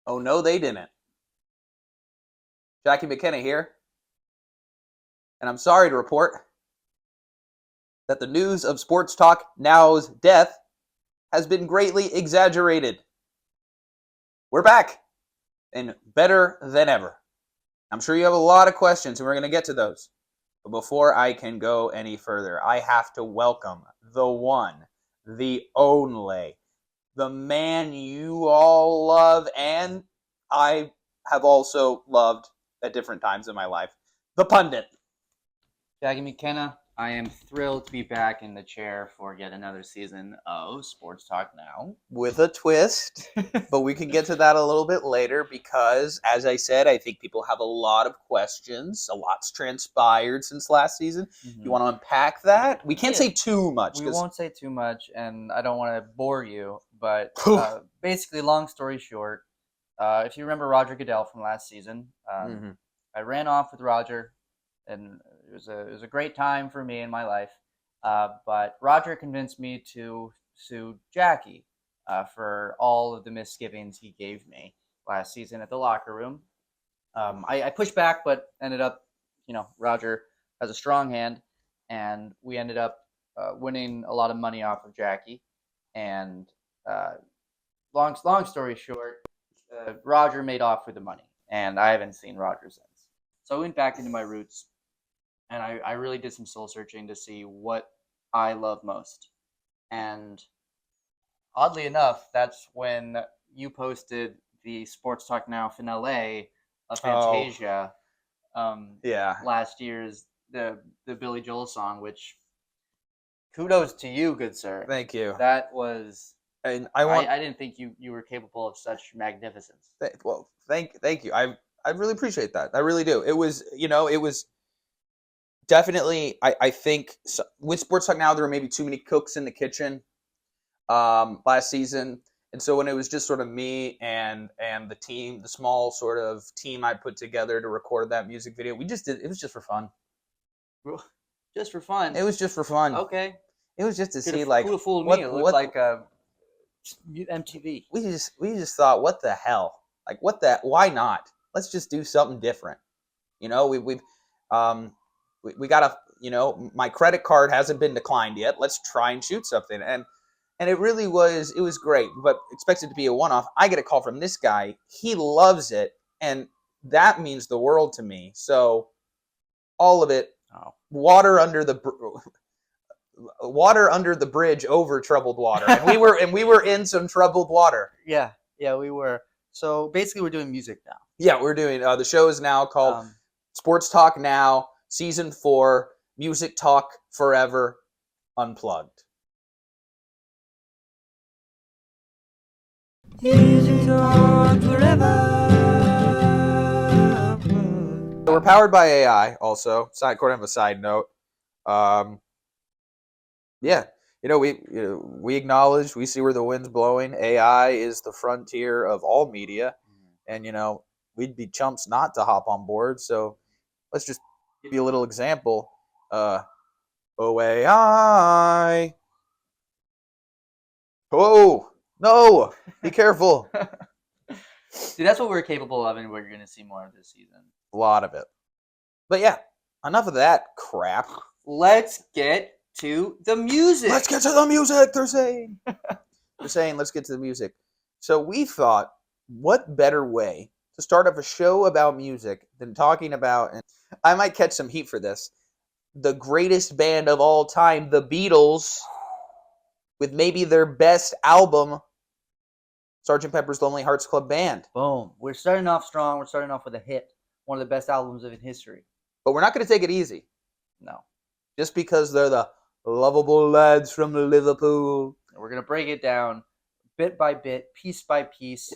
Oh, no, they didn't. Jackie McKenna here, and I'm sorry to report that the news of Sports Talk Now's death has been greatly exaggerated. We're back, and better than ever. I'm sure you have a lot of questions, and we're going to get to those. But before I can go any further, I have to welcome the one, the only, the man you all love, and I have also loved at different times in my life, the Pundit. Jackie McKenna, I am thrilled to be back in the chair for yet another season of Sports Talk Now. With a twist, but we can get to that a little bit later because, as I said, I think people have a lot of questions. A lot's transpired since last season. Mhm. You want to unpack that? We can't Yeah. say too much. We 'cause- won't say too much, and I don't want to bore you, but basically, long story short, if you remember Roger Goodell from last season, Mhm. I ran off with Roger, and it was a great time for me in my life. But Roger convinced me to sue Jackie for all of the misgivings he gave me last season at the locker room. I pushed back, but ended up, Roger has a strong hand, and we ended up winning a lot of money off of Jackie. And uh, long story short, Roger made off with the money, and I haven't seen Roger since. So I went back into my roots, and I really did some soul searching to see what I love most. And oddly enough, that's when you posted the Sports Talk Now finale of Fantasia. Yeah. Last year's the Billy Joel song, which kudos to you, good sir. Thank you. That was. And I didn't think you were capable of such magnificence. Thank you. I really appreciate that. I really do. It was definitely. I think with Sports Talk Now, there were maybe too many cooks in the kitchen last season. And so when it was just sort of me and the team, the small sort of team I put together to record that music video, we just did. It was just for fun. Just for fun. It was just for fun. Okay. It was just to see Who would have fooled me? It looked like MTV. We just thought, what the hell? Like, why not? Let's just do something different. We gotta, my credit card hasn't been declined yet. Let's try and shoot something. And it was great, but expected to be a one-off. I get a call from this guy. He loves it, and that means the world to me. So all of it, water under the bridge over troubled water, and we were in some troubled water. Yeah, we were. So basically, we're doing music now. Yeah, we're doing. The show is now called Sports Talk Now, Season 4, Music Talk Forever, Unplugged. Music Talk Forever. So we're powered by AI. Also, according to a side note. Yeah, we acknowledge, we see where the wind's blowing. AI is the frontier of all media, and we'd be chumps not to hop on board. So let's just give you a little example. Oh, AI. Oh, no, be careful. See, that's what we're capable of, and we're going to see more of this season. A lot of it. But yeah, enough of that crap. Let's get to the music. Let's get to the music, they're saying. They're saying, let's get to the music. So we thought, what better way to start off a show about music than talking about, and I might catch some heat for this, the greatest band of all time, the Beatles, with maybe their best album, Sgt. Pepper's Lonely Hearts Club Band. Boom. We're starting off strong. We're starting off with a hit. One of the best albums in history. But we're not going to take it easy. No. Just because they're the lovable lads from Liverpool. We're going to break it down bit by bit, piece by piece,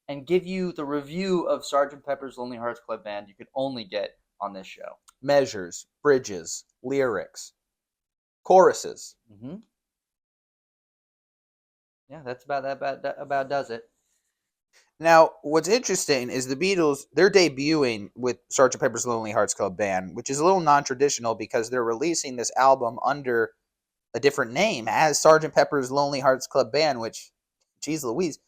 and give you the review of Sgt. Pepper's Lonely Hearts Club Band you could only get on this show. Measures, bridges, lyrics, choruses. Mm-hmm. Yeah, that's about does it. Now, what's interesting is the Beatles, they're debuting with Sgt. Pepper's Lonely Hearts Club Band, which is a little non-traditional because they're releasing this album under a different name as Sgt. Pepper's Lonely Hearts Club Band, which, geez Louise,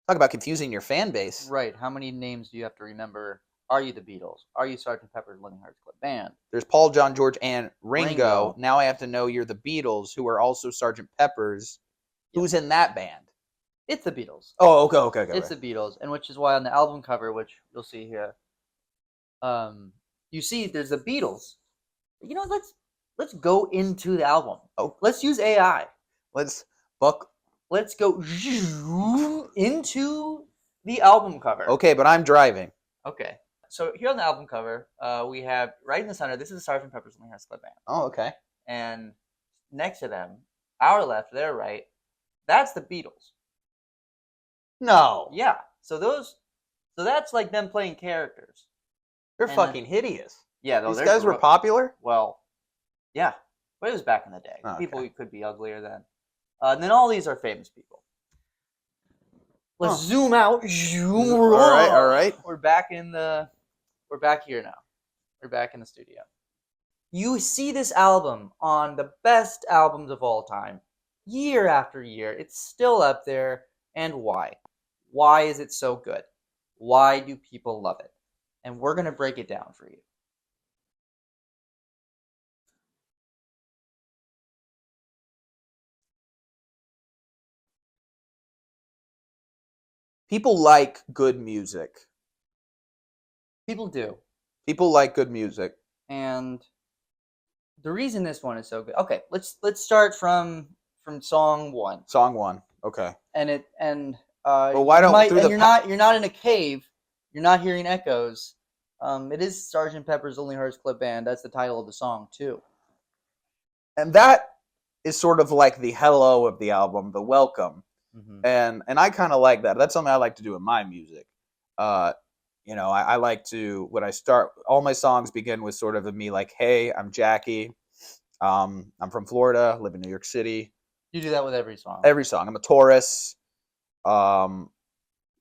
Talk about confusing your fan base. Right. How many names do you have to remember? Are you the Beatles? Are you Sgt. Pepper's Lonely Hearts Club Band? There's Paul, John, George, and Ringo. Ringo. Now I have to know you're the Beatles, who are also Sgt. Pepper's. Yep. Who's in that band? It's the Beatles. Oh, okay. It's the Beatles, and which is why on the album cover, which you'll see here, you see there's the Beatles. You know, let's go into the album. Oh. Let's use AI. Let's go into the album cover. Okay, but I'm driving. Okay. So here on the album cover, we have right in the center, this is Sgt. Pepper's Lonely Hearts Club Band. Oh, okay. And next to them, our left, their right, that's the Beatles. No. Yeah. So that's like them playing characters. They're fucking hideous. Yeah, these guys were popular? Well, yeah. But it was back in the day. Okay. People could be uglier then. And then all these are famous people. Let's zoom out. Zoom. All right. We're back here now. We're back in the studio. You see this album on the best albums of all time, year after year. It's still up there. And why? Why is it so good? Why do people love it? And we're going to break it down for you. People like good music. People do. People like good music. And the reason this one is so good. Okay, let's start from song 1. Song 1. Okay. Well, why don't you're not in a cave. You're not hearing echoes. It is Sgt. Pepper's Lonely Hearts Club Band. That's the title of the song too. And that is sort of like the hello of the album, the welcome. Mm-hmm. And I kind of like that. That's something I like to do in my music. I like to, when I start, all my songs begin with sort of me like, hey, I'm Jackie. I'm from Florida, live in New York City. You do that with every song. Every song. I'm a Taurus.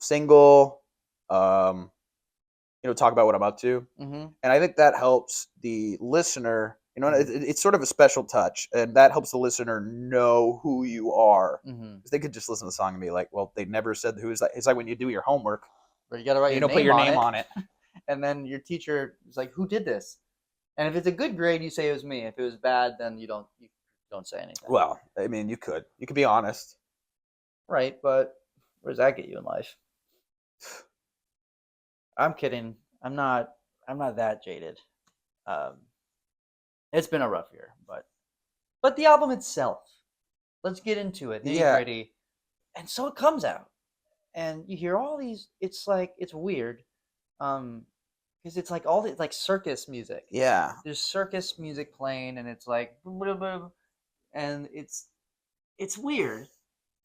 Single. Talk about what I'm up to. Mm-hmm. And I think that helps the listener. It's sort of a special touch, and that helps the listener know who you are. Mm-hmm. They could just listen to the song and be like, well, they never said who is that. It's like when you do your homework. But you got to write put your name on it. And then your teacher is like, who did this? And if it's a good grade, you say it was me. If it was bad, then you don't say anything. Well, I mean, you could be honest. Right, but where does that get you in life? I'm kidding. I'm not that jaded. It's been a rough year, but the album itself. Let's get into it. Nitty-gritty. And so it comes out. And you hear all these, it's weird. Because it's like it's like circus music. Yeah. There's circus music playing, and it's like, and it's weird.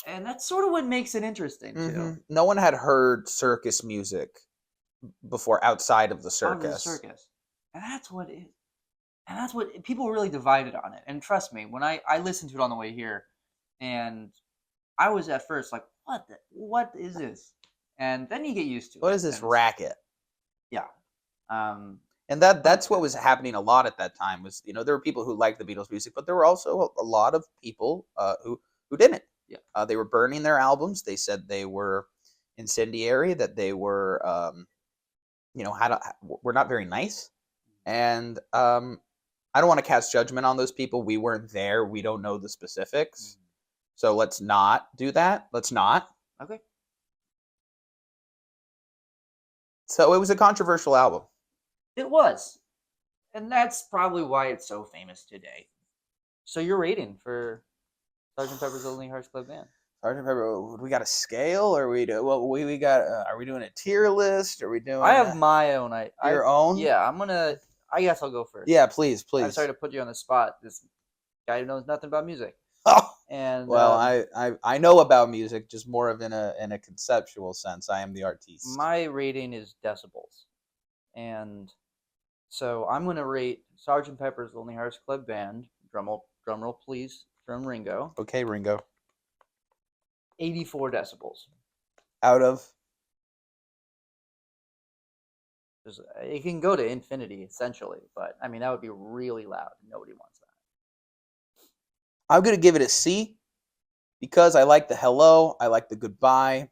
And that's sort of what makes it interesting, too. Mm-hmm. No one had heard circus music before outside of the circus. And that's what it is. And that's what people really divided on it. And trust me, when I listened to it on the way here, and I was at first like, what is this? And then you get used to it. What is this racket? Yeah. And that's what was happening a lot at that time was, there were people who liked the Beatles music, but there were also a lot of people who didn't. Yeah. They were burning their albums. They said they were incendiary, that they were, were not very nice. And I don't want to cast judgment on those people. We weren't there. We don't know the specifics. Mm-hmm. So let's not do that. Let's not. Okay. So it was a controversial album. It was. And that's probably why it's so famous today. So your rating for Sgt. Pepper's Lonely Hearts Club Band? Sgt. Pepper, we got a scale, or we got? Are we doing a tier list? Are we doing? I have my own. Your own? Yeah, I guess I'll go first. Yeah, please. I'm sorry to put you on the spot. This guy knows nothing about music. Oh. And well, I know about music, just more of in a conceptual sense. I am the artiste. My rating is decibels, and so I'm going to rate Sgt. Pepper's Lonely Hearts Club Band. Drum roll, please. From Ringo. Okay, Ringo. 84 decibels. Out of? It can go to infinity, essentially, but I mean, that would be really loud. Nobody wants that. I'm going to give it a C because I like the hello. I like the goodbye.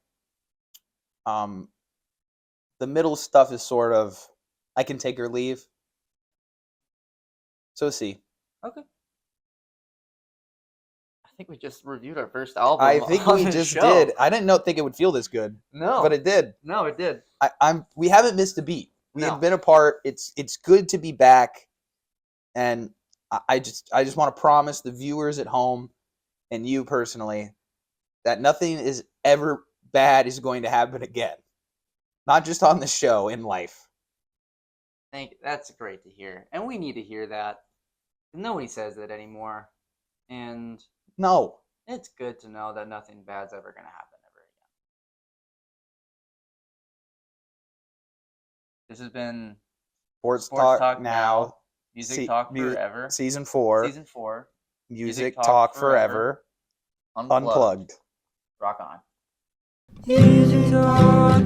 The middle stuff is sort of I can take or leave. So C. Okay. I think we just reviewed our first album. I think on we this just show. did. I didn't think it would feel this good, No, but it did. No, it did. We haven't missed a beat. We No. had been apart. It's good to be back, and I just want to promise the viewers at home and you personally that nothing is ever bad is going to happen again. Not just on the show, in life. That's great to hear, and we need to hear that. Nobody says that anymore, and No. it's good to know that nothing bad's ever going to happen ever again. This has been Sports Talk Now. Music Talk Forever. Season 4. Season 4. Music Talk Forever. Unplugged. Unplugged. Rock on. Music Talk